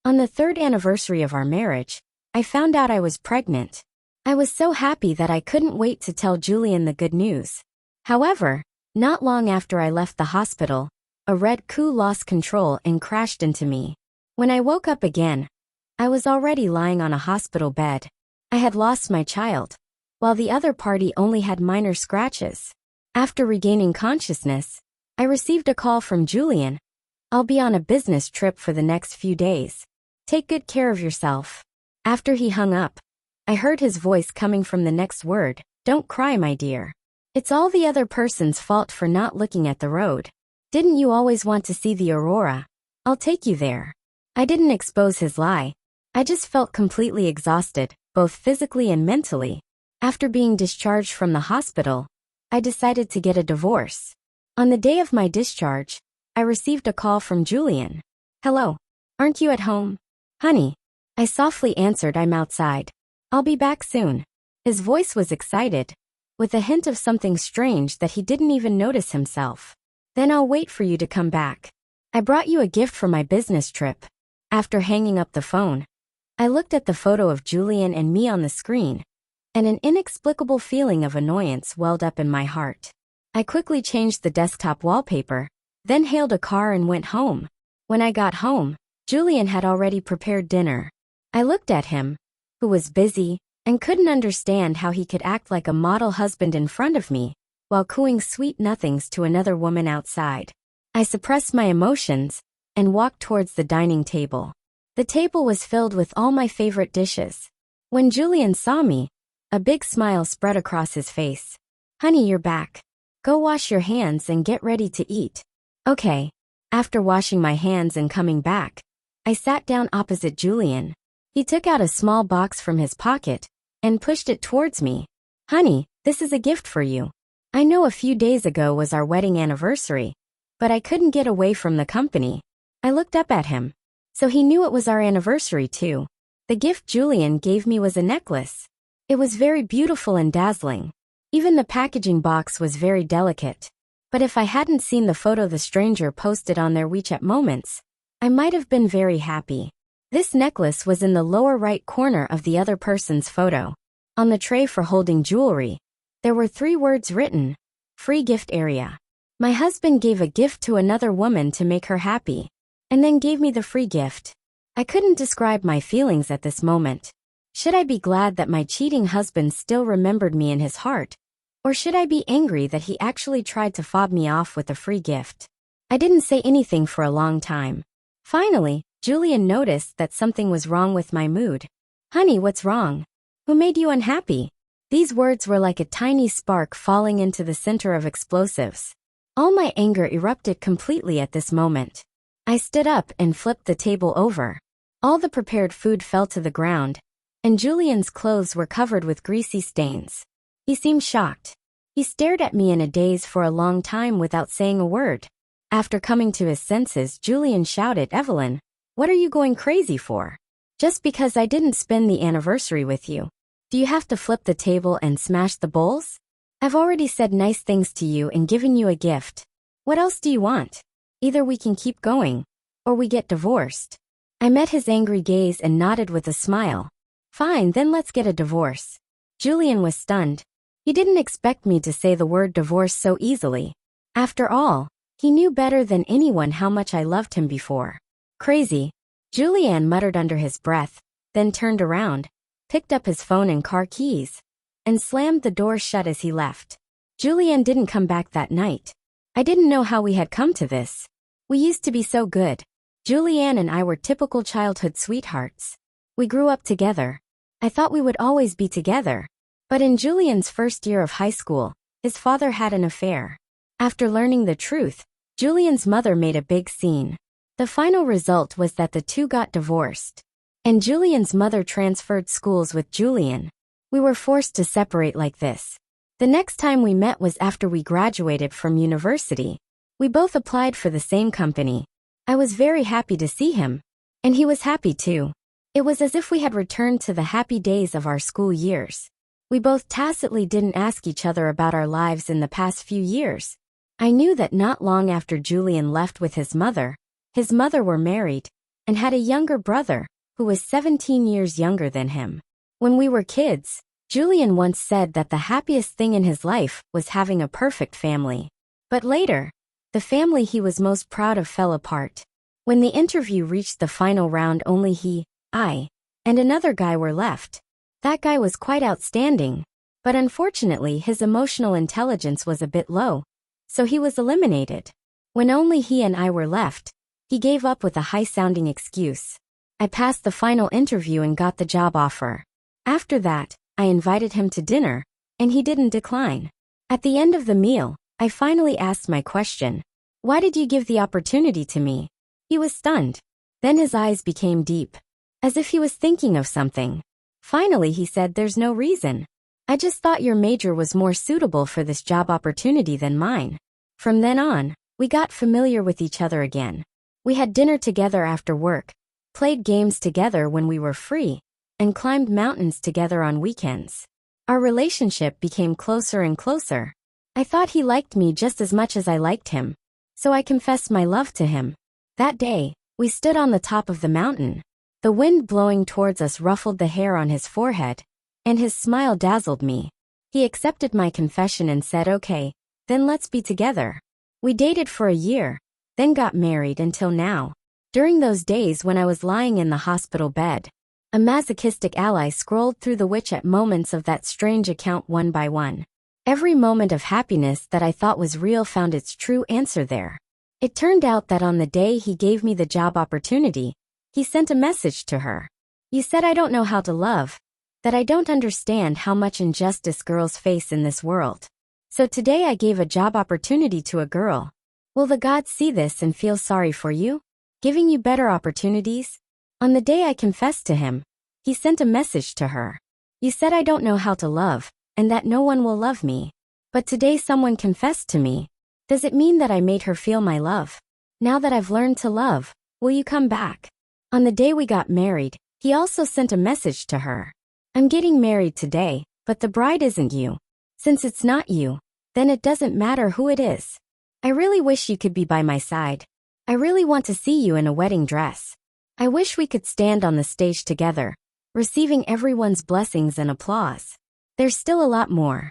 On the third anniversary of our marriage, I found out I was pregnant. I was so happy that I couldn't wait to tell Julian the good news. However, not long after I left the hospital, a red coupe lost control and crashed into me. When I woke up again, I was already lying on a hospital bed. I had lost my child, while the other party only had minor scratches. After regaining consciousness, I received a call from Julian. "I'll be on a business trip for the next few days. Take good care of yourself." After he hung up, I heard his voice coming from the next word. "Don't cry, my dear. It's all the other person's fault for not looking at the road. Didn't you always want to see the aurora? I'll take you there." I didn't expose his lie. I just felt completely exhausted, both physically and mentally. After being discharged from the hospital, I decided to get a divorce. On the day of my discharge, I received a call from Julian. "Hello. Aren't you at home?" "Honey." I softly answered, "I'm outside. I'll be back soon." His voice was excited, with a hint of something strange that he didn't even notice himself. "Then I'll wait for you to come back. I brought you a gift for my business trip." After hanging up the phone, I looked at the photo of Julian and me on the screen, and an inexplicable feeling of annoyance welled up in my heart. I quickly changed the desktop wallpaper, then hailed a car and went home. When I got home, Julian had already prepared dinner. I looked at him, who was busy, and couldn't understand how he could act like a model husband in front of me, while cooing sweet nothings to another woman outside. I suppressed my emotions and walked towards the dining table. The table was filled with all my favorite dishes. When Julian saw me, a big smile spread across his face. "Honey, you're back. Go wash your hands and get ready to eat." "Okay." After washing my hands and coming back, I sat down opposite Julian. He took out a small box from his pocket and pushed it towards me. "Honey, this is a gift for you. I know a few days ago was our wedding anniversary, but I couldn't get away from the company." I looked up at him. So he knew it was our anniversary too. The gift Julian gave me was a necklace. It was very beautiful and dazzling. Even the packaging box was very delicate. But if I hadn't seen the photo the stranger posted on their WeChat moments, I might have been very happy. This necklace was in the lower right corner of the other person's photo. On the tray for holding jewelry, there were 3 words written: "Free gift area." My husband gave a gift to another woman to make her happy, and then gave me the free gift. I couldn't describe my feelings at this moment. Should I be glad that my cheating husband still remembered me in his heart? Or should I be angry that he actually tried to fob me off with a free gift? I didn't say anything for a long time. Finally, Julian noticed that something was wrong with my mood. "Honey, what's wrong? Who made you unhappy?" These words were like a tiny spark falling into the center of explosives. All my anger erupted completely at this moment. I stood up and flipped the table over. All the prepared food fell to the ground, and Julian's clothes were covered with greasy stains. He seemed shocked. He stared at me in a daze for a long time without saying a word. After coming to his senses, Julian shouted, "Evelyn, what are you going crazy for? Just because I didn't spend the anniversary with you, do you have to flip the table and smash the bowls? I've already said nice things to you and given you a gift. What else do you want? Either we can keep going, or we get divorced." I met his angry gaze and nodded with a smile. "Fine, then let's get a divorce." Julian was stunned. He didn't expect me to say the word divorce so easily. After all, he knew better than anyone how much I loved him before. "Crazy," Julian muttered under his breath, then turned around, picked up his phone and car keys, and slammed the door shut as he left. Julian didn't come back that night. I didn't know how we had come to this. We used to be so good. Julian and I were typical childhood sweethearts. We grew up together. I thought we would always be together. But in Julian's first year of high school, his father had an affair. After learning the truth, Julian's mother made a big scene. The final result was that the two got divorced. And Julian's mother transferred schools with Julian. We were forced to separate like this. The next time we met was after we graduated from university. We both applied for the same company. I was very happy to see him, and he was happy too. It was as if we had returned to the happy days of our school years. We both tacitly didn't ask each other about our lives in the past few years. I knew that not long after Julian left with his mother were married, and had a younger brother, who was 17 years younger than him. When we were kids, Julian once said that the happiest thing in his life was having a perfect family. But later, the family he was most proud of fell apart. When the interview reached the final round, only he, I, and another guy were left. That guy was quite outstanding, but unfortunately his emotional intelligence was a bit low, so he was eliminated. When only he and I were left, he gave up with a high-sounding excuse. I passed the final interview and got the job offer. After that, I invited him to dinner, and he didn't decline. At the end of the meal, I finally asked my question. Why did you give the opportunity to me? He was stunned. Then his eyes became deep, as if he was thinking of something. Finally, he said, "There's no reason. I just thought your major was more suitable for this job opportunity than mine." From then on, we got familiar with each other again. We had dinner together after work, played games together when we were free, and climbed mountains together on weekends. Our relationship became closer and closer. I thought he liked me just as much as I liked him, so I confessed my love to him. That day, we stood on the top of the mountain. The wind blowing towards us ruffled the hair on his forehead, and his smile dazzled me. He accepted my confession and said, "Okay, then let's be together." We dated for a year, then got married until now. During those days when I was lying in the hospital bed, a masochistic ally scrolled through the witch at moments of that strange account one by one. Every moment of happiness that I thought was real found its true answer there. It turned out that on the day he gave me the job opportunity, he sent a message to her. "You said I don't know how to love, that I don't understand how much injustice girls face in this world. So today I gave a job opportunity to a girl. Will the gods see this and feel sorry for you? Giving you better opportunities?" On the day I confessed to him, he sent a message to her. "You said I don't know how to love, and that no one will love me. But today someone confessed to me. Does it mean that I made her feel my love? Now that I've learned to love, will you come back?" On the day we got married, he also sent a message to her. "I'm getting married today, but the bride isn't you. Since it's not you, then it doesn't matter who it is. I really wish you could be by my side. I really want to see you in a wedding dress. I wish we could stand on the stage together, receiving everyone's blessings and applause." There's still a lot more.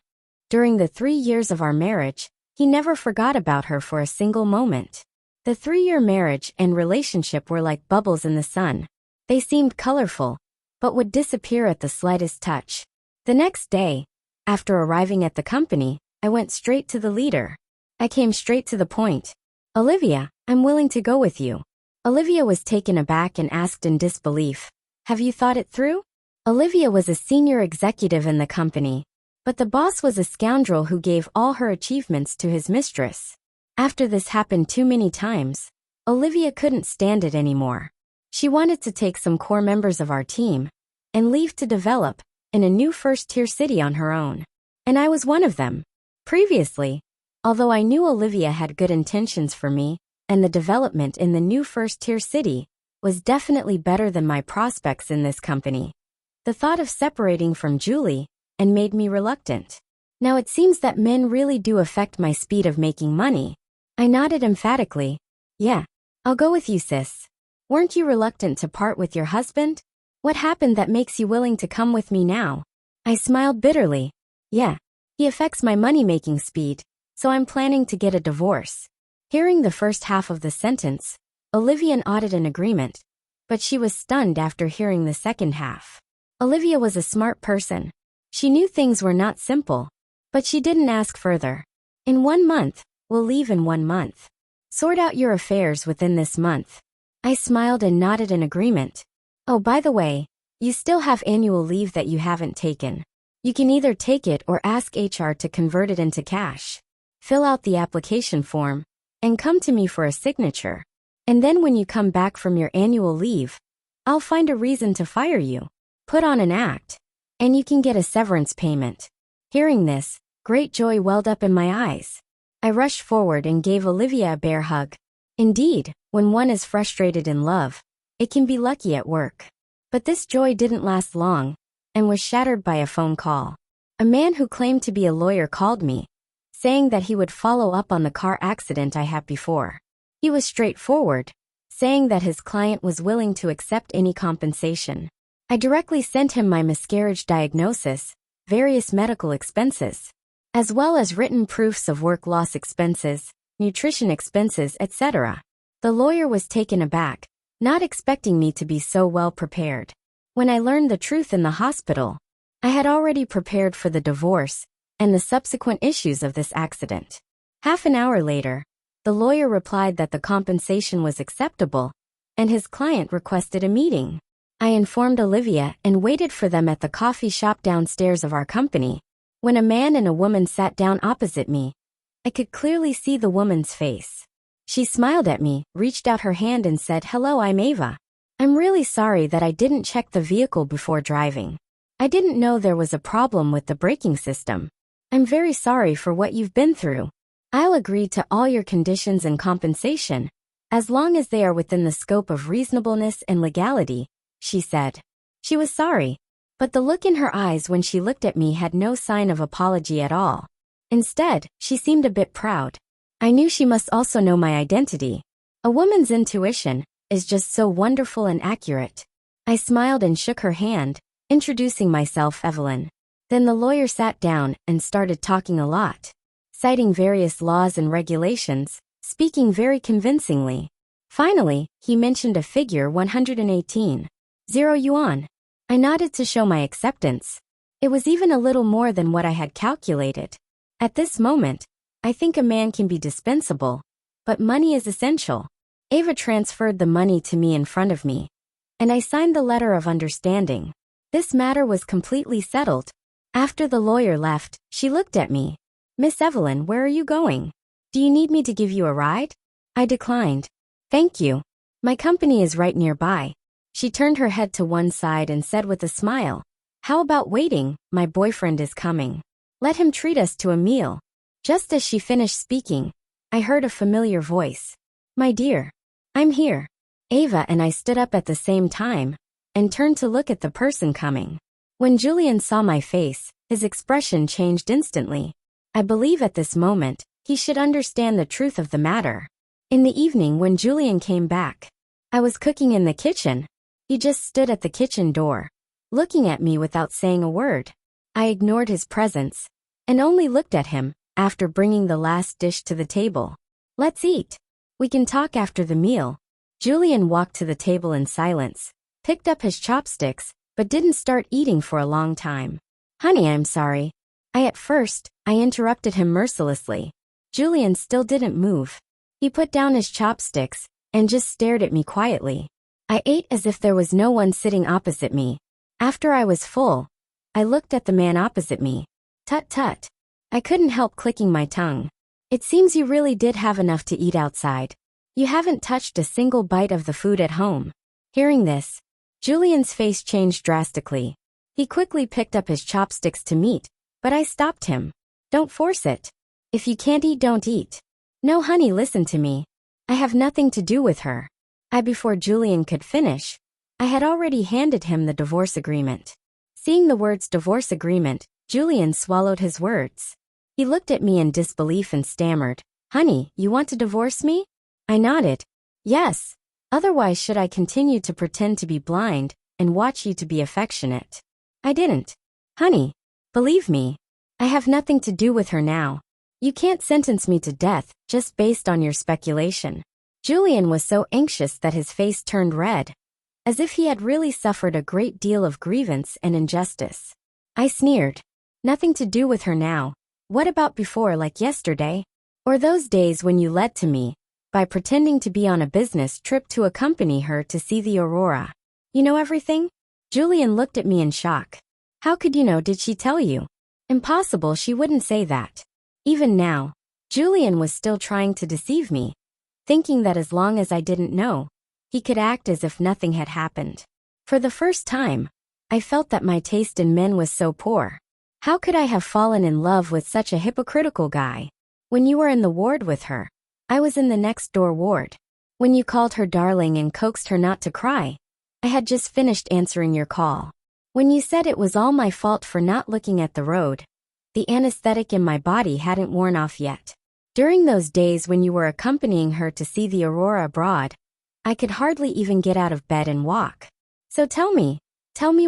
During the 3 years of our marriage, he never forgot about her for a single moment. The 3-year marriage and relationship were like bubbles in the sun. They seemed colorful, but would disappear at the slightest touch. The next day, after arriving at the company, I went straight to the leader. I came straight to the point. "Olivia, I'm willing to go with you." Olivia was taken aback and asked in disbelief, "Have you thought it through?" Olivia was a senior executive in the company, but the boss was a scoundrel who gave all her achievements to his mistress. After this happened too many times, Olivia couldn't stand it anymore. She wanted to take some core members of our team and leave to develop in a new first-tier city on her own. And I was one of them. Previously, although I knew Olivia had good intentions for me, and the development in the new first-tier city was definitely better than my prospects in this company, the thought of separating from Julie and made me reluctant. Now it seems that men really do affect my speed of making money. I nodded emphatically. "Yeah, I'll go with you, sis. Weren't you reluctant to part with your husband? What happened that makes you willing to come with me now?" I smiled bitterly. "Yeah, he affects my money-making speed, so I'm planning to get a divorce." Hearing the first half of the sentence, Olivia nodded in agreement, but she was stunned after hearing the second half. Olivia was a smart person. She knew things were not simple, but she didn't ask further. "In 1 month, we'll leave in 1 month. Sort out your affairs within this month." I smiled and nodded in agreement. "Oh, by the way, you still have annual leave that you haven't taken. You can either take it or ask HR to convert it into cash. Fill out the application form and come to me for a signature. And then when you come back from your annual leave, I'll find a reason to fire you. Put on an act, and you can get a severance payment." Hearing this, great joy welled up in my eyes. I rushed forward and gave Olivia a bear hug. Indeed, when one is frustrated in love, it can be lucky at work. But this joy didn't last long, and was shattered by a phone call. A man who claimed to be a lawyer called me, saying that he would follow up on the car accident I had before. He was straightforward, saying that his client was willing to accept any compensation. I directly sent him my miscarriage diagnosis, various medical expenses, as well as written proofs of work loss expenses, nutrition expenses, etc. The lawyer was taken aback, not expecting me to be so well prepared. When I learned the truth in the hospital, I had already prepared for the divorce and the subsequent issues of this accident. Half an hour later, the lawyer replied that the compensation was acceptable, and his client requested a meeting. I informed Olivia and waited for them at the coffee shop downstairs of our company. When a man and a woman sat down opposite me, I could clearly see the woman's face. She smiled at me, reached out her hand and said, "Hello, I'm Ava. I'm really sorry that I didn't check the vehicle before driving. I didn't know there was a problem with the braking system. I'm very sorry for what you've been through. I'll agree to all your conditions and compensation, as long as they are within the scope of reasonableness and legality," she said. She was sorry, but the look in her eyes when she looked at me had no sign of apology at all. Instead, she seemed a bit proud. I knew she must also know my identity. A woman's intuition is just so wonderful and accurate. I smiled and shook her hand, introducing myself, Evelyn. Then the lawyer sat down and started talking a lot, citing various laws and regulations, speaking very convincingly. Finally, he mentioned a figure 118. 0 yuan. I nodded to show my acceptance. It was even a little more than what I had calculated. At this moment, I think a man can be dispensable, but money is essential. Ava transferred the money to me in front of me, and I signed the letter of understanding. This matter was completely settled. After the lawyer left, she looked at me. "Miss Evelyn, where are you going? Do you need me to give you a ride?" I declined. "Thank you. My company is right nearby." She turned her head to one side and said with a smile, "How about waiting? My boyfriend is coming. Let him treat us to a meal." Just as she finished speaking, I heard a familiar voice. "My dear, I'm here." Ava and I stood up at the same time and turned to look at the person coming. When Julian saw my face, his expression changed instantly. I believe at this moment, he should understand the truth of the matter. In the evening when Julian came back, I was cooking in the kitchen. He just stood at the kitchen door, looking at me without saying a word. I ignored his presence and only looked at him after bringing the last dish to the table. "Let's eat. We can talk after the meal." Julian walked to the table in silence, picked up his chopsticks, but didn't start eating for a long time. "Honey, I'm sorry." At first, I interrupted him mercilessly. Julian still didn't move. He put down his chopsticks and just stared at me quietly. I ate as if there was no one sitting opposite me. After I was full, I looked at the man opposite me. "Tut tut." I couldn't help clicking my tongue. "It seems you really did have enough to eat outside. You haven't touched a single bite of the food at home." Hearing this, Julian's face changed drastically. He quickly picked up his chopsticks to meat, but I stopped him. "Don't force it. If you can't eat, don't eat." "No, honey, listen to me. I have nothing to do with her." Before Julian could finish, I had already handed him the divorce agreement. Seeing the words divorce agreement, Julian swallowed his words. He looked at me in disbelief and stammered, "Honey, you want to divorce me?" I nodded. "Yes. Otherwise should I continue to pretend to be blind and watch you to be affectionate?" I didn't. "Honey, believe me, I have nothing to do with her now. You can't sentence me to death just based on your speculation." Julian was so anxious that his face turned red, as if he had really suffered a great deal of grievance and injustice. I sneered. "Nothing to do with her now. What about before, like yesterday? Or those days when you lied to me by pretending to be on a business trip to accompany her to see the aurora? You know everything?" Julian looked at me in shock. "How could you know? Did she tell you?" "Impossible, she wouldn't say that." Even now, Julian was still trying to deceive me, thinking that as long as I didn't know, he could act as if nothing had happened. For the first time, I felt that my taste in men was so poor. How could I have fallen in love with such a hypocritical guy? When you were in the ward with her, I was in the next door ward. When you called her darling and coaxed her not to cry, I had just finished answering your call. When you said it was all my fault for not looking at the road, the anesthetic in my body hadn't worn off yet. During those days when you were accompanying her to see the aurora abroad, I could hardly even get out of bed and walk. So tell me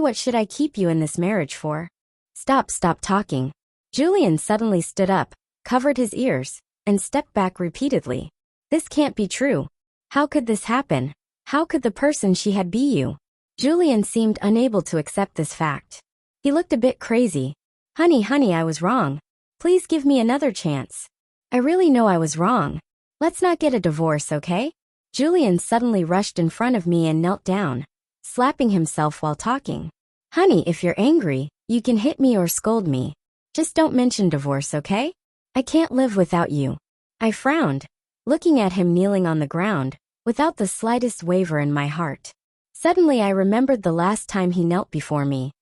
what should I keep you in this marriage for? Stop talking. Julian suddenly stood up, covered his ears, and stepped back repeatedly. This can't be true. How could this happen? How could the person she had be you? Julian seemed unable to accept this fact. He looked a bit crazy. Honey, I was wrong. Please give me another chance. I really know I was wrong. Let's not get a divorce, okay? Julian suddenly rushed in front of me and knelt down, slapping himself while talking. Honey, if you're angry, you can hit me or scold me. Just don't mention divorce, okay? I can't live without you. I frowned, looking at him kneeling on the ground, without the slightest waver in my heart. Suddenly I remembered the last time he knelt before me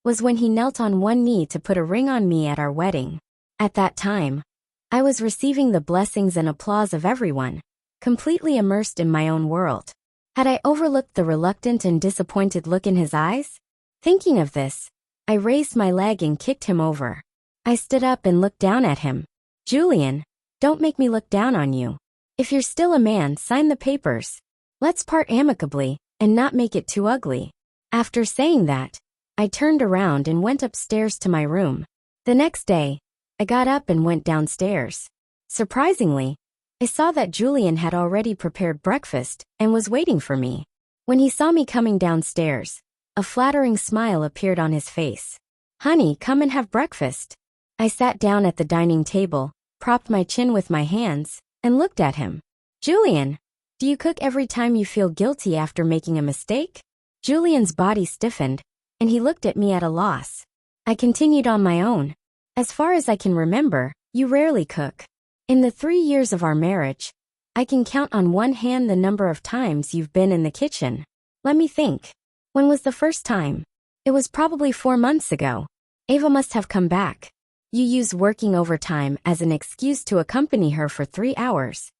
was when he knelt on one knee to put a ring on me at our wedding. At that time, I was receiving the blessings and applause of everyone, completely immersed in my own world. Had I overlooked the reluctant and disappointed look in his eyes? Thinking of this, I raised my leg and kicked him over. I stood up and looked down at him. Julian, don't make me look down on you. If you're still a man, sign the papers. Let's part amicably, and not make it too ugly. After saying that, I turned around and went upstairs to my room. The next day, I got up and went downstairs. Surprisingly, I saw that Julian had already prepared breakfast and was waiting for me. When he saw me coming downstairs, a flattering smile appeared on his face. Honey, come and have breakfast. I sat down at the dining table, propped my chin with my hands, and looked at him. Julian, do you cook every time you feel guilty after making a mistake? Julian's body stiffened, and he looked at me at a loss. I continued on my own. As far as I can remember, you rarely cook. In the 3 years of our marriage, I can count on one hand the number of times you've been in the kitchen. Let me think. When was the first time? It was probably 4 months ago. Ava must have come back. You used working overtime as an excuse to accompany her for 3 hours.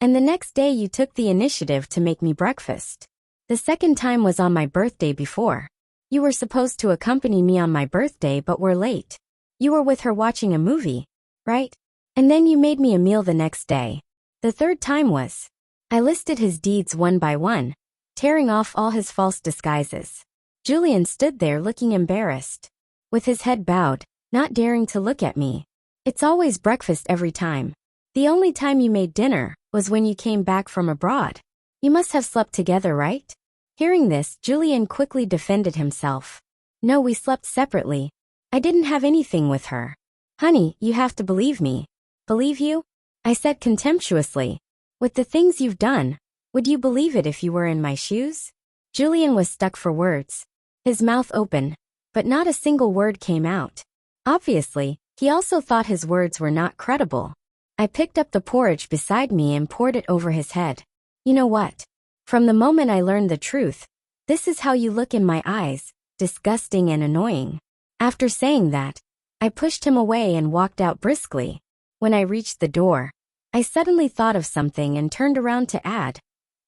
And the next day you took the initiative to make me breakfast. The second time was on my birthday before. You were supposed to accompany me on my birthday but were late. You were with her watching a movie, right? And then you made me a meal the next day. The third time was. I listed his deeds one by one, tearing off all his false disguises. Julian stood there looking embarrassed, with his head bowed, not daring to look at me. It's always breakfast every time. The only time you made dinner was when you came back from abroad. You must have slept together, right? Hearing this, Julian quickly defended himself. No, we slept separately. I didn't have anything with her. Honey, you have to believe me. Believe you? I said contemptuously. With the things you've done, would you believe it if you were in my shoes? Julian was stuck for words. His mouth open, but not a single word came out. Obviously, he also thought his words were not credible. I picked up the porridge beside me and poured it over his head. You know what? From the moment I learned the truth, this is how you look in my eyes, disgusting and annoying. After saying that, I pushed him away and walked out briskly. When I reached the door, I suddenly thought of something and turned around to add,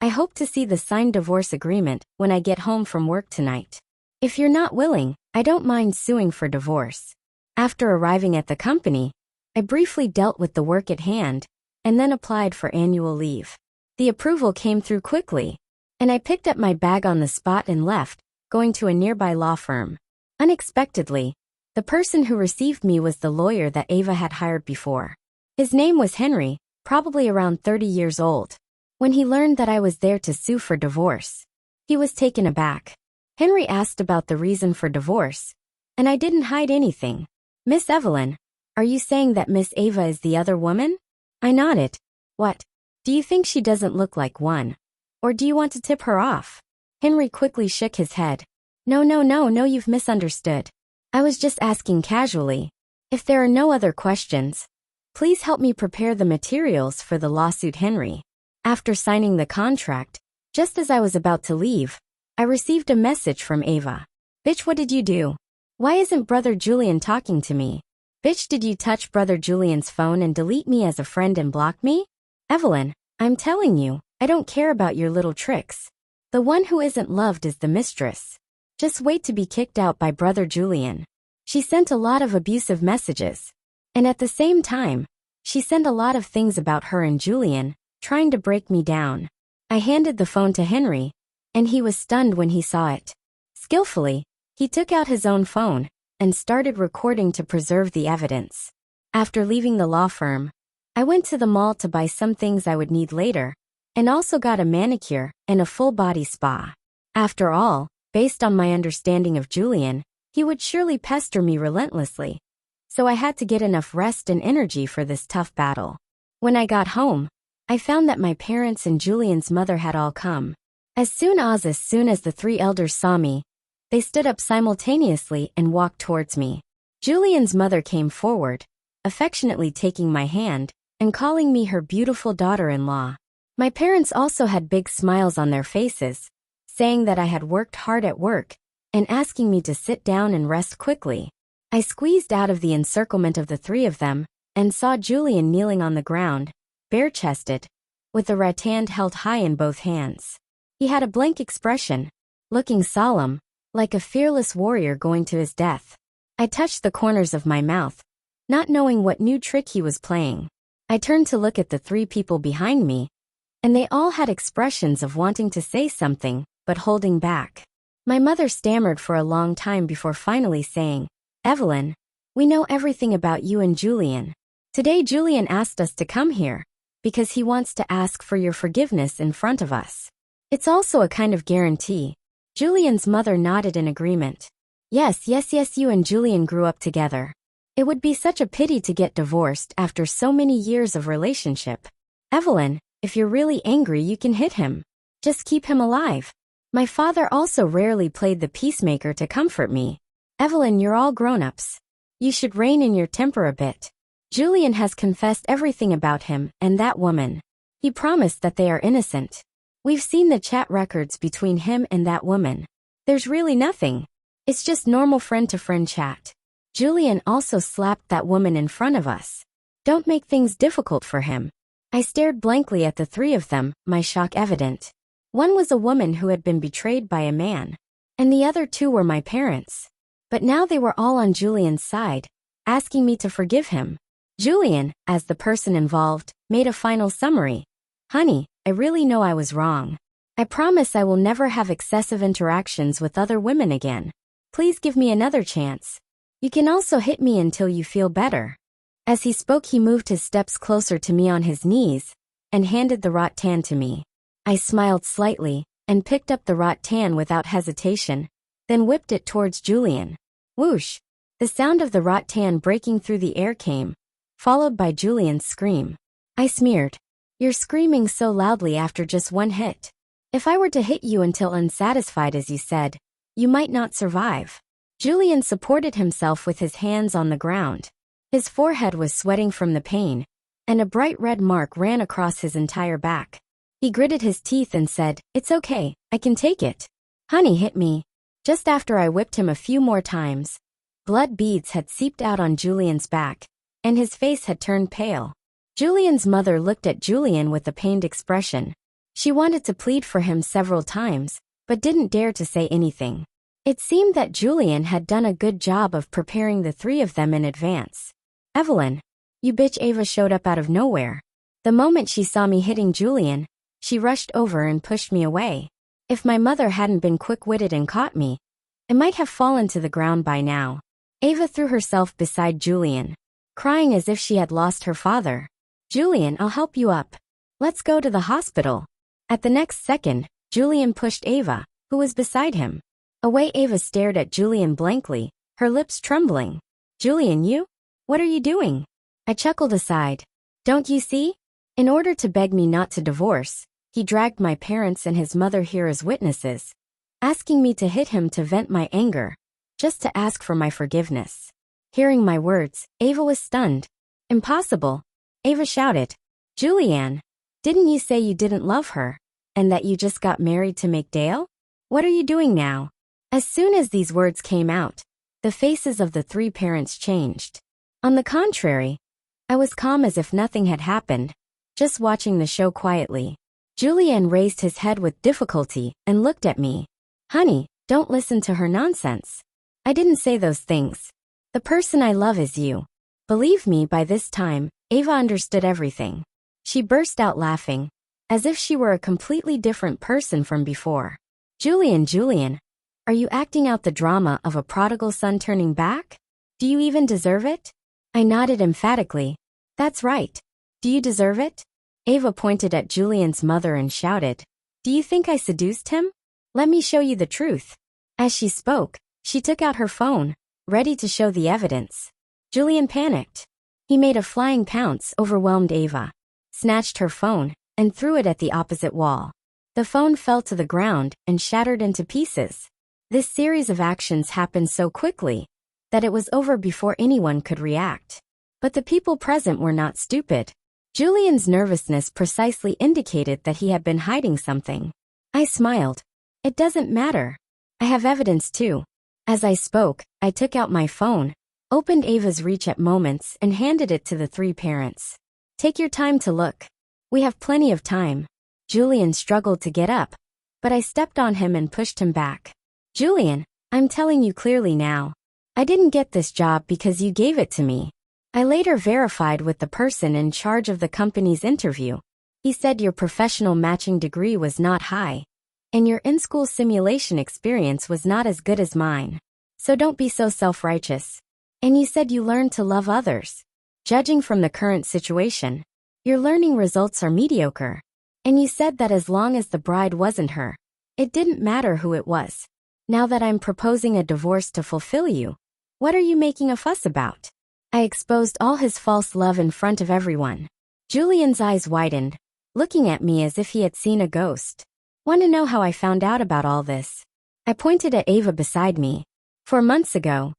I hope to see the signed divorce agreement when I get home from work tonight. If you're not willing, I don't mind suing for divorce. After arriving at the company, I briefly dealt with the work at hand and then applied for annual leave. The approval came through quickly, and I picked up my bag on the spot and left, going to a nearby law firm. Unexpectedly, the person who received me was the lawyer that Ava had hired before. His name was Henry, probably around 30 years old. When he learned that I was there to sue for divorce, he was taken aback. Henry asked about the reason for divorce, and I didn't hide anything. Miss Evelyn, are you saying that Miss Ava is the other woman? I nodded. What? Do you think she doesn't look like one? Or do you want to tip her off? Henry quickly shook his head. No, you've misunderstood. I was just asking casually. If there are no other questions, please help me prepare the materials for the lawsuit, Henry. After signing the contract, just as I was about to leave, I received a message from Ava. Bitch, what did you do? Why isn't Brother Julian talking to me? Bitch, did you touch Brother Julian's phone and delete me as a friend and block me? Evelyn, I'm telling you, I don't care about your little tricks. The one who isn't loved is the mistress. Just wait to be kicked out by Brother Julian. She sent a lot of abusive messages. And at the same time, she sent a lot of things about her and Julian, trying to break me down. I handed the phone to Henry, and he was stunned when he saw it. Skillfully, he took out his own phone and started recording to preserve the evidence. After leaving the law firm, I went to the mall to buy some things I would need later, and also got a manicure and a full-body spa. After all, based on my understanding of Julian, he would surely pester me relentlessly. So I had to get enough rest and energy for this tough battle. When I got home, I found that my parents and Julian's mother had all come. As soon as the three elders saw me, they stood up simultaneously and walked towards me. Julian's mother came forward, affectionately taking my hand and calling me her beautiful daughter-in-law. My parents also had big smiles on their faces, saying that I had worked hard at work and asking me to sit down and rest quickly. I squeezed out of the encirclement of the three of them and saw Julian kneeling on the ground, bare-chested, with the rattan held high in both hands. He had a blank expression, looking solemn, like a fearless warrior going to his death. I touched the corners of my mouth, not knowing what new trick he was playing. I turned to look at the three people behind me, and they all had expressions of wanting to say something, but holding back. My mother stammered for a long time before finally saying, "Evelyn, we know everything about you and Julian. Today Julian asked us to come here, because he wants to ask for your forgiveness in front of us. It's also a kind of guarantee." Julian's mother nodded in agreement. Yes, you and Julian grew up together. It would be such a pity to get divorced after so many years of relationship. Evelyn, if you're really angry you can hit him. Just keep him alive. My father also rarely played the peacemaker to comfort me. Evelyn, you're all grown-ups. You should rein in your temper a bit. Julian has confessed everything about him and that woman. He promised that they are innocent. We've seen the chat records between him and that woman. There's really nothing. It's just normal friend-to-friend chat. Julian also slapped that woman in front of us. Don't make things difficult for him. I stared blankly at the three of them, my shock evident. One was a woman who had been betrayed by a man, and the other two were my parents. But now they were all on Julian's side, asking me to forgive him. Julian, as the person involved, made a final summary. "Honey, I really know I was wrong. I promise I will never have excessive interactions with other women again. Please give me another chance. You can also hit me until you feel better." As he spoke, he moved his steps closer to me on his knees and handed the rattan to me. I smiled slightly and picked up the rattan without hesitation, then whipped it towards Julian. Whoosh! The sound of the rattan breaking through the air came, followed by Julian's scream. I sneered. "You're screaming so loudly after just one hit. If I were to hit you until unsatisfied as you said, you might not survive." Julian supported himself with his hands on the ground. His forehead was sweating from the pain, and a bright red mark ran across his entire back. He gritted his teeth and said, "It's okay, I can take it." Honey hit me. Just after I whipped him a few more times, blood beads had seeped out on Julian's back, and his face had turned pale. Julian's mother looked at Julian with a pained expression. She wanted to plead for him several times, but didn't dare to say anything. It seemed that Julian had done a good job of preparing the three of them in advance. "Evelyn, you bitch!" Ava showed up out of nowhere. The moment she saw me hitting Julian, she rushed over and pushed me away. If my mother hadn't been quick-witted and caught me, I might have fallen to the ground by now. Ava threw herself beside Julian, crying as if she had lost her father. "Julian, I'll help you up. Let's go to the hospital." At the next second, Julian pushed Ava, who was beside him, away. Ava stared at Julian blankly, her lips trembling. "Julian, you? What are you doing?" I chuckled aside. "Don't you see? In order to beg me not to divorce, he dragged my parents and his mother here as witnesses, asking me to hit him to vent my anger, just to ask for my forgiveness." Hearing my words, Ava was stunned. "Impossible!" Ava shouted. "Julianne, didn't you say you didn't love her, and that you just got married to make Dale? What are you doing now?" As soon as these words came out, the faces of the three parents changed. On the contrary, I was calm as if nothing had happened, just watching the show quietly. Julian raised his head with difficulty and looked at me. "Honey, don't listen to her nonsense. I didn't say those things. The person I love is you." Believe me, by this time, Ava understood everything. She burst out laughing, as if she were a completely different person from before. Julian, are you acting out the drama of a prodigal son turning back? Do you even deserve it? I nodded emphatically. That's right. Do you deserve it? Ava pointed at Julian's mother and shouted, Do you think I seduced him? Let me show you the truth. As she spoke, she took out her phone, ready to show the evidence. Julian panicked. He made a flying pounce, overwhelmed Ava, snatched her phone, and threw it at the opposite wall. The phone fell to the ground and shattered into pieces. This series of actions happened so quickly that it was over before anyone could react. But the people present were not stupid. Julian's nervousness precisely indicated that he had been hiding something. I smiled. It doesn't matter. I have evidence too. As I spoke, I took out my phone, opened Ava's WeChat moments, and handed it to the three parents. Take your time to look. We have plenty of time. Julian struggled to get up, but I stepped on him and pushed him back. Julian, I'm telling you clearly now. I didn't get this job because you gave it to me. I later verified with the person in charge of the company's interview. He said your professional matching degree was not high, and your in-school simulation experience was not as good as mine. So don't be so self-righteous. And you said you learned to love others. Judging from the current situation, your learning results are mediocre. And you said that as long as the bride wasn't her, it didn't matter who it was. Now that I'm proposing a divorce to fulfill you, what are you making a fuss about? I exposed all his false love in front of everyone. Julian's eyes widened, looking at me as if he had seen a ghost. Want to know how I found out about all this? I pointed at Ava beside me. 4 months ago,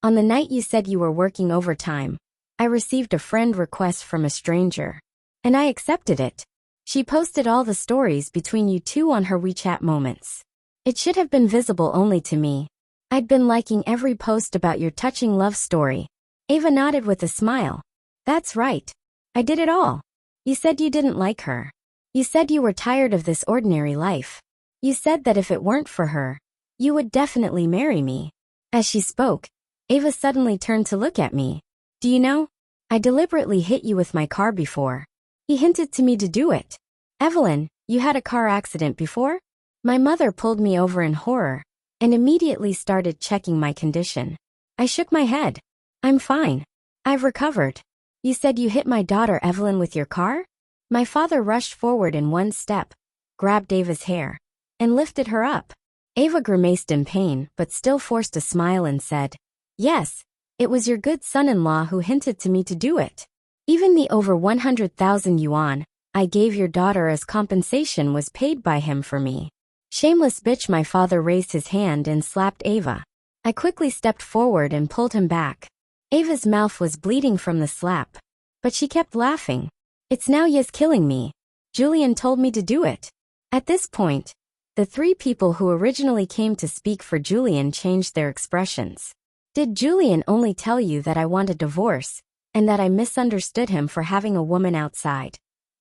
on the night you said you were working overtime, I received a friend request from a stranger. And I accepted it. She posted all the stories between you two on her WeChat moments. It should have been visible only to me. I'd been liking every post about your touching love story. Ava nodded with a smile. That's right. I did it all. You said you didn't like her. You said you were tired of this ordinary life. You said that if it weren't for her, you would definitely marry me. As she spoke, Ava suddenly turned to look at me. Do you know? I deliberately hit you with my car before. He hinted to me to do it. Evelyn, you had a car accident before? My mother pulled me over in horror and immediately started checking my condition. I shook my head. I'm fine. I've recovered. You said you hit my daughter Evelyn with your car? My father rushed forward in one step, grabbed Ava's hair, and lifted her up. Ava grimaced in pain but still forced a smile and said, Yes, it was your good son-in-law who hinted to me to do it. Even the over 100,000 yuan I gave your daughter as compensation was paid by him for me. Shameless bitch. My father raised his hand and slapped Ava. I quickly stepped forward and pulled him back. Ava's mouth was bleeding from the slap, but she kept laughing. It's now yes killing me. Julian told me to do it. At this point, the three people who originally came to speak for Julian changed their expressions. Did Julian only tell you that I want a divorce, and that I misunderstood him for having a woman outside,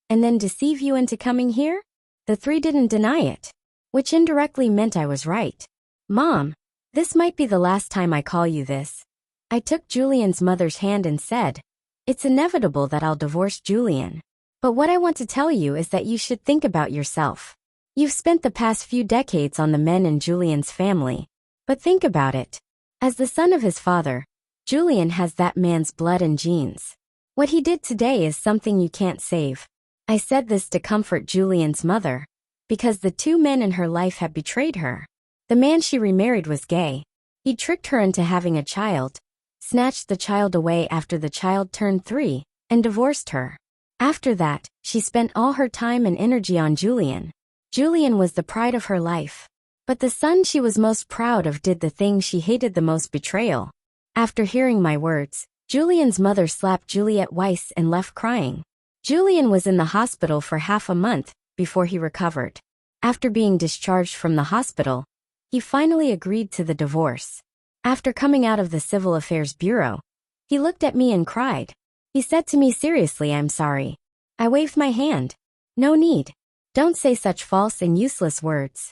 and then deceive you into coming here? The three didn't deny it, which indirectly meant I was right. Mom, this might be the last time I call you this. I took Julian's mother's hand and said, It's inevitable that I'll divorce Julian. But what I want to tell you is that you should think about yourself. You've spent the past few decades on the men in Julian's family. But think about it. As the son of his father, Julian has that man's blood and genes. What he did today is something you can't save. I said this to comfort Julian's mother, because the two men in her life had betrayed her. The man she remarried was gay. He tricked her into having a child, snatched the child away after the child turned 3, and divorced her. After that, she spent all her time and energy on Julian. Julian was the pride of her life. But the son she was most proud of did the thing she hated the most: betrayal. After hearing my words, Julian's mother slapped Juliet Weiss and left crying. Julian was in the hospital for half a month before he recovered. After being discharged from the hospital, he finally agreed to the divorce. After coming out of the Civil Affairs Bureau, he looked at me and cried. He said to me, seriously, I'm sorry. I waved my hand. No need. Don't say such false and useless words.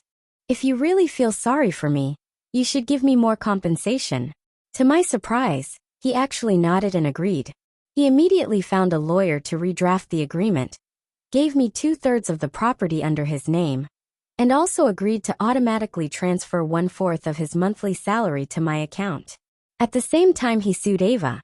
If you really feel sorry for me, you should give me more compensation. To my surprise, he actually nodded and agreed. He immediately found a lawyer to redraft the agreement. gave me 2/3 of the property under his name, and also agreed to automatically transfer 1/4 of his monthly salary to my account. At the same time, he sued Ava,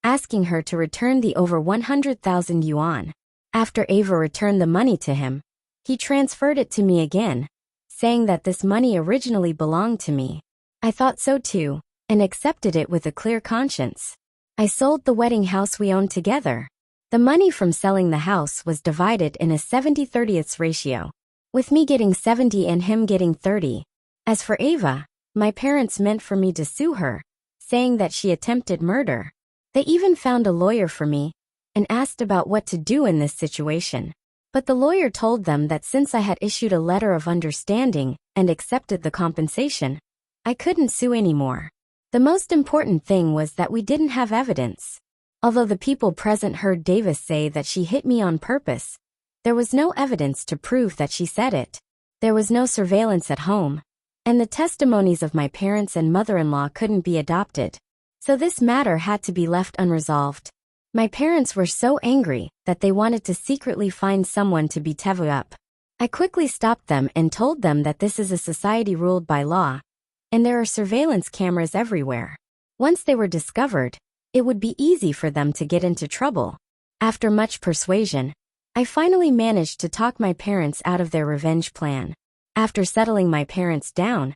asking her to return the over 100,000 yuan. After Ava returned the money to him, he transferred it to me again, saying that this money originally belonged to me. I thought so too, and accepted it with a clear conscience. I sold the wedding house we owned together. The money from selling the house was divided in a 70-30 ratio, with me getting 70 and him getting 30. As for Ava, my parents meant for me to sue her, saying that she attempted murder. They even found a lawyer for me and asked about what to do in this situation. But the lawyer told them that since I had issued a letter of understanding and accepted the compensation, I couldn't sue anymore. The most important thing was that we didn't have evidence. Although the people present heard Davis say that she hit me on purpose, there was no evidence to prove that she said it. There was no surveillance at home, and the testimonies of my parents and mother-in-law couldn't be adopted. So this matter had to be left unresolved. My parents were so angry that they wanted to secretly find someone to beat Teva up. I quickly stopped them and told them that this is a society ruled by law, and there are surveillance cameras everywhere. Once they were discovered, it would be easy for them to get into trouble. After much persuasion, I finally managed to talk my parents out of their revenge plan. After settling my parents down,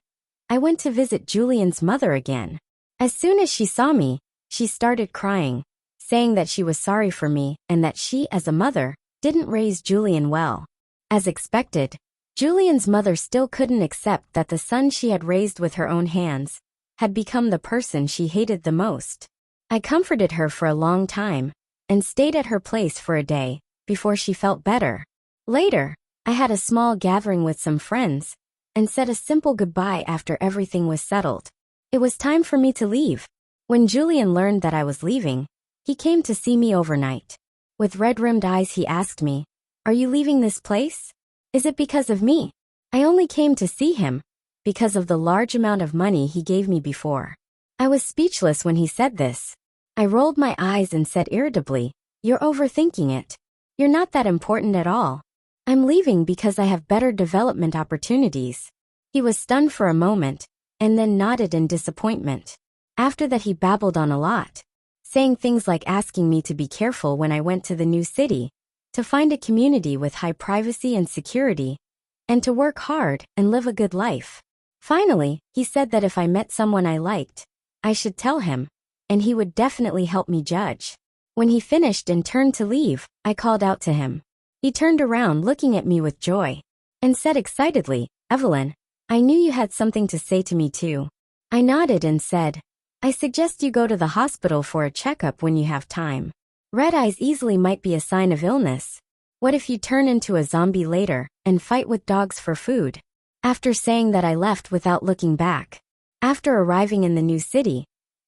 I went to visit Julian's mother again. As soon as she saw me, she started crying, saying that she was sorry for me and that she, as a mother, didn't raise Julian well. As expected, Julian's mother still couldn't accept that the son she had raised with her own hands had become the person she hated the most. I comforted her for a long time and stayed at her place for a day before she felt better. Later, I had a small gathering with some friends and said a simple goodbye after everything was settled. It was time for me to leave. When Julian learned that I was leaving, he came to see me overnight. With red-rimmed eyes, he asked me, "Are you leaving this place? Is it because of me?" I only came to see him because of the large amount of money he gave me before. I was speechless when he said this. I rolled my eyes and said irritably, "You're overthinking it. You're not that important at all. I'm leaving because I have better development opportunities." He was stunned for a moment and then nodded in disappointment. After that, he babbled on a lot, saying things like asking me to be careful when I went to the new city, to find a community with high privacy and security, and to work hard and live a good life. Finally, he said that if I met someone I liked, I should tell him, and he would definitely help me judge. When he finished and turned to leave, I called out to him. He turned around looking at me with joy and said excitedly, "Evelyn, I knew you had something to say to me too." I nodded and said, "I suggest you go to the hospital for a checkup when you have time. Red eyes easily might be a sign of illness. What if you turn into a zombie later and fight with dogs for food?" After saying that, I left without looking back. After arriving in the new city,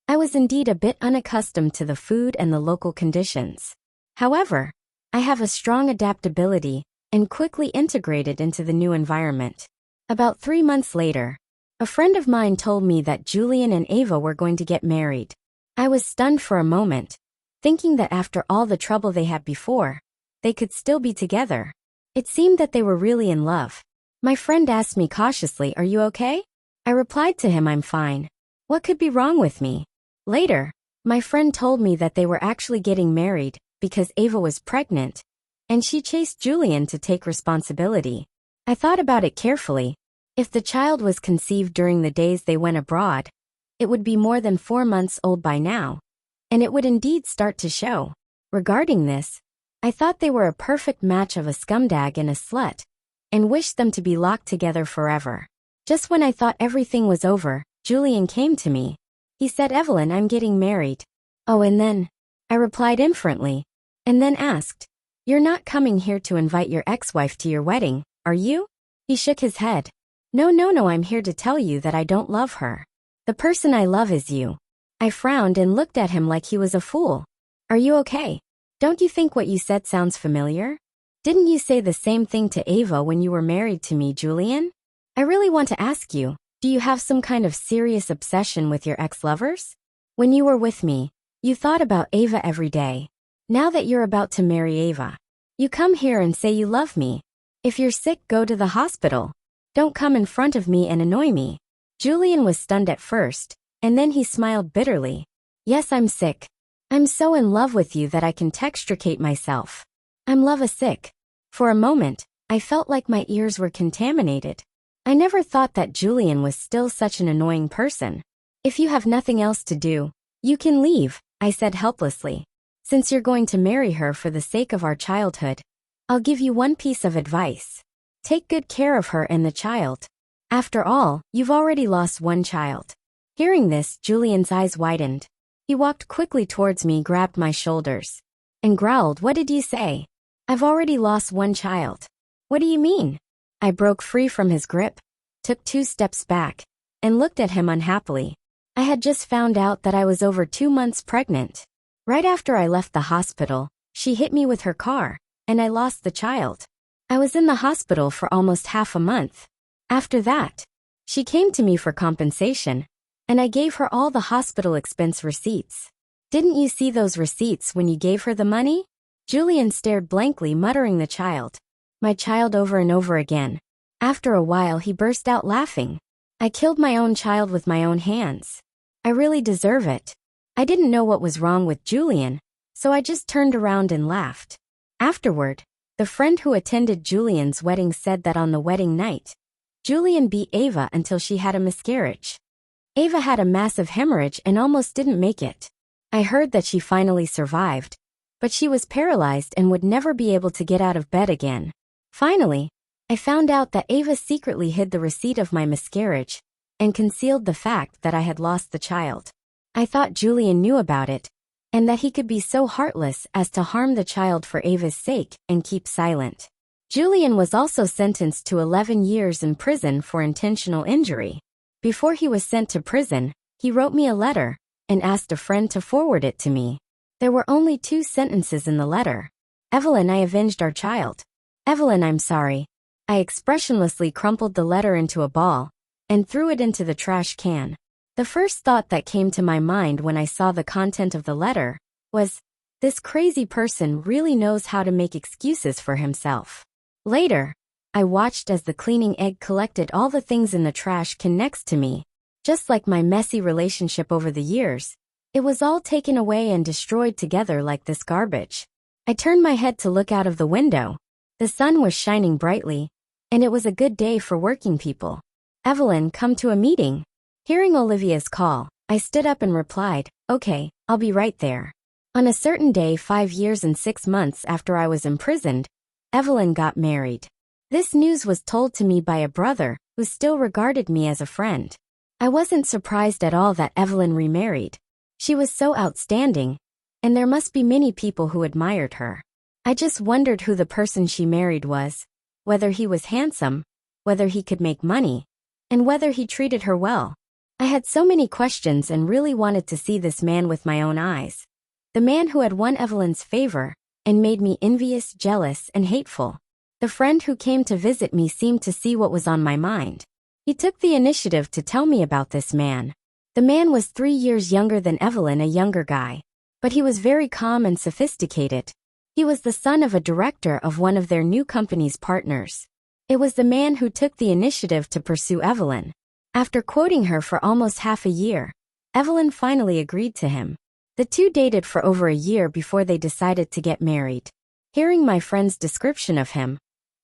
I was indeed a bit unaccustomed to the food and the local conditions. However, I have a strong adaptability and quickly integrated into the new environment. About 3 months later, a friend of mine told me that Julian and Ava were going to get married. I was stunned for a moment, thinking that after all the trouble they had before, they could still be together. It seemed that they were really in love. My friend asked me cautiously, "Are you okay?" I replied to him, "I'm fine. What could be wrong with me?" Later, my friend told me that they were actually getting married because Ava was pregnant, and she chased Julian to take responsibility. I thought about it carefully. If the child was conceived during the days they went abroad, it would be more than 4 months old by now, and it would indeed start to show. Regarding this, I thought they were a perfect match of a scumdag and a slut, and wished them to be locked together forever. Just when I thought everything was over, Julian came to me. He said, "Evelyn, I'm getting married." "Oh, and then?" I replied inferently, and then asked, "You're not coming here to invite your ex-wife to your wedding, are you?" He shook his head. No, I'm here to tell you that I don't love her. The person I love is you." I frowned and looked at him like he was a fool. "Are you okay? Don't you think what you said sounds familiar? Didn't you say the same thing to Ava when you were married to me, Julian? I really want to ask you, do you have some kind of serious obsession with your ex-lovers? When you were with me, you thought about Ava every day. Now that you're about to marry Ava, You come here and say you love me. If you're sick, go to the hospital. Don't come in front of me and annoy me. Julian was stunned at first, and then he smiled bitterly. Yes, I'm sick. I'm so in love with you that I can extricate myself. I'm love-a-sick. For a moment, I felt like my ears were contaminated. I never thought that Julian was still such an annoying person. If you have nothing else to do, you can leave, I said helplessly. Since you're going to marry her for the sake of our childhood, I'll give you one piece of advice. Take good care of her and the child. After all, you've already lost one child. Hearing this, Julian's eyes widened. He walked quickly towards me, grabbed my shoulders, and growled, "What did you say? I've already lost one child. What do you mean?" I broke free from his grip, took 2 steps back, and looked at him unhappily. I had just found out that I was over 2 months pregnant. Right after I left the hospital, she hit me with her car, and I lost the child. I was in the hospital for almost half a month. After that, she came to me for compensation, and I gave her all the hospital expense receipts. Didn't you see those receipts when you gave her the money? Julian stared blankly, muttering the child. My child over and over again. After a while, he burst out laughing. I killed my own child with my own hands. I really deserve it. I didn't know what was wrong with Julian, so I just turned around and laughed. Afterward, the friend who attended Julian's wedding said that on the wedding night, Julian beat Ava until she had a miscarriage. Ava had a massive hemorrhage and almost didn't make it. I heard that she finally survived, but she was paralyzed and would never be able to get out of bed again. Finally, I found out that Ava secretly hid the receipt of my miscarriage and concealed the fact that I had lost the child. I thought Julian knew about it, and that he could be so heartless as to harm the child for Ava's sake and keep silent. Julian was also sentenced to 11 years in prison for intentional injury. Before he was sent to prison, he wrote me a letter and asked a friend to forward it to me. There were only 2 sentences in the letter. Evelyn, I avenged our child. Evelyn, I'm sorry. I expressionlessly crumpled the letter into a ball and threw it into the trash can. The first thought that came to my mind when I saw the content of the letter was, this crazy person really knows how to make excuses for himself. Later, I watched as the cleaning egg collected all the things in the trash can next to me. Just like my messy relationship over the years, it was all taken away and destroyed together like this garbage. I turned my head to look out of the window. The sun was shining brightly, and it was a good day for working people. Evelyn, come to a meeting. Hearing Olivia's call, I stood up and replied, okay, I'll be right there. On a certain day 5 years and 6 months after I was imprisoned, Evelyn got married. This news was told to me by a brother who still regarded me as a friend. I wasn't surprised at all that Evelyn remarried. She was so outstanding, and there must be many people who admired her. I just wondered who the person she married was, whether he was handsome, whether he could make money, and whether he treated her well. I had so many questions and really wanted to see this man with my own eyes. The man who had won Evelyn's favor and made me envious, jealous, and hateful. The friend who came to visit me seemed to see what was on my mind. He took the initiative to tell me about this man. The man was 3 years younger than Evelyn, a younger guy. But he was very calm and sophisticated. He was the son of a director of one of their new company's partners. It was the man who took the initiative to pursue Evelyn. After quoting her for almost half a year, Evelyn finally agreed to him. The two dated for over a year before they decided to get married. Hearing my friend's description of him,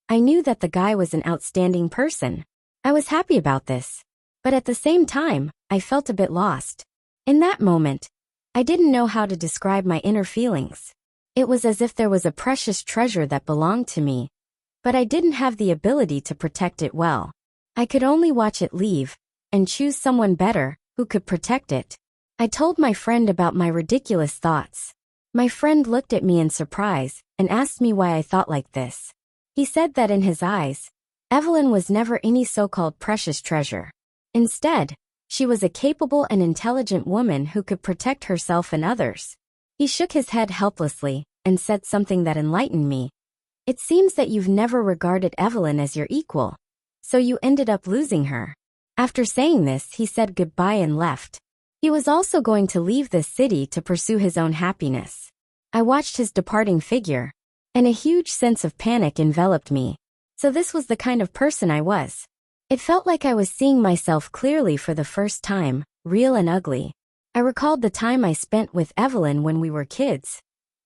I knew that the guy was an outstanding person. I was happy about this. But at the same time, I felt a bit lost. In that moment, I didn't know how to describe my inner feelings. It was as if there was a precious treasure that belonged to me, but I didn't have the ability to protect it well. I could only watch it leave, and choose someone better, who could protect it. I told my friend about my ridiculous thoughts. My friend looked at me in surprise, and asked me why I thought like this. He said that in his eyes, Evelyn was never any so-called precious treasure. Instead, she was a capable and intelligent woman who could protect herself and others. He shook his head helplessly, and said something that enlightened me. It seems that you've never regarded Evelyn as your equal, so you ended up losing her. After saying this, he said goodbye and left. He was also going to leave this city to pursue his own happiness. I watched his departing figure, and a huge sense of panic enveloped me. So this was the kind of person I was. It felt like I was seeing myself clearly for the first time, real and ugly. I recalled the time I spent with Evelyn when we were kids,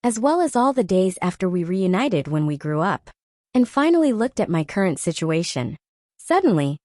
as well as all the days after we reunited when we grew up, and finally looked at my current situation. Suddenly,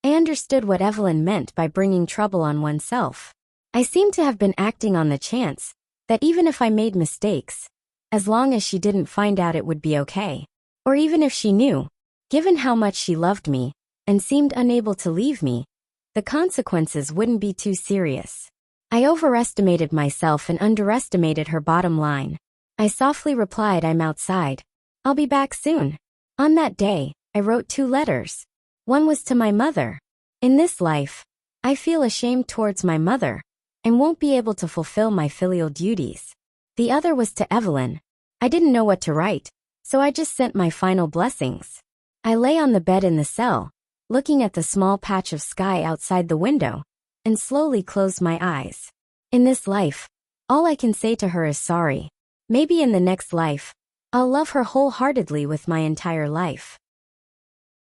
I understood what Evelyn meant by bringing trouble on oneself. I seemed to have been acting on the chance that even if I made mistakes, as long as she didn't find out, it would be okay. Or even if she knew, given how much she loved me and seemed unable to leave me, the consequences wouldn't be too serious. I overestimated myself and underestimated her bottom line. I softly replied, "I'm outside. I'll be back soon." On that day, I wrote 2 letters. One was to my mother. In this life, I feel ashamed towards my mother and won't be able to fulfill my filial duties. The other was to Evelyn. I didn't know what to write, so I just sent my final blessings. I lay on the bed in the cell, looking at the small patch of sky outside the window, and slowly closed my eyes. In this life, all I can say to her is sorry. Maybe in the next life, I'll love her wholeheartedly with my entire life.